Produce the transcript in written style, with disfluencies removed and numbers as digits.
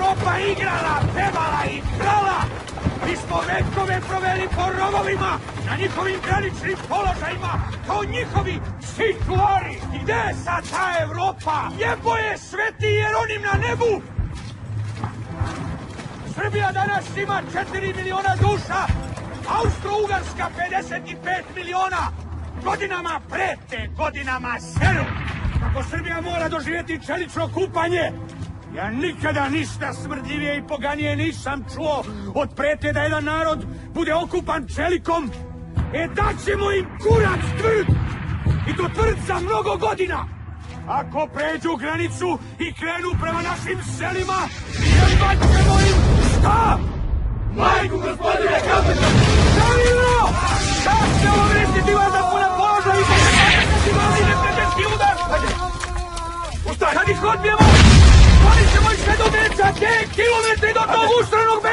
Evropa igrala, pevala i krala. Mi smo vekove proveli po rovovima, na njihovim graničnim položajima, kao njihovi situari. I gde je sad ta Evropa? Jebo je Sveti Jeronim na nebu! Srbija danas ima 4 miliona duša, Austro-Ugarska 55 miliona. Godinama prete, godinama seru. Kako Srbija mora doživjeti čelično kupanje, ja nikada ništa smrdljivije i poganije nisam čuo od prete da jedan narod bude okupan čelikom. Daćemo im kurac tvrd! I to tvrd za mnogo godina! Ako pređu granicu i krenu prema našim selima, jebaćemo im šta? Majku, gospodine kapetan! Davilo! Da se obrestiti vas da puna položa i da mali neprijateljski udar! Ustaj! Kad ih odbijemo, oni ćemo ih sve do Beča, 5 kilometri do tog ustranog Beča!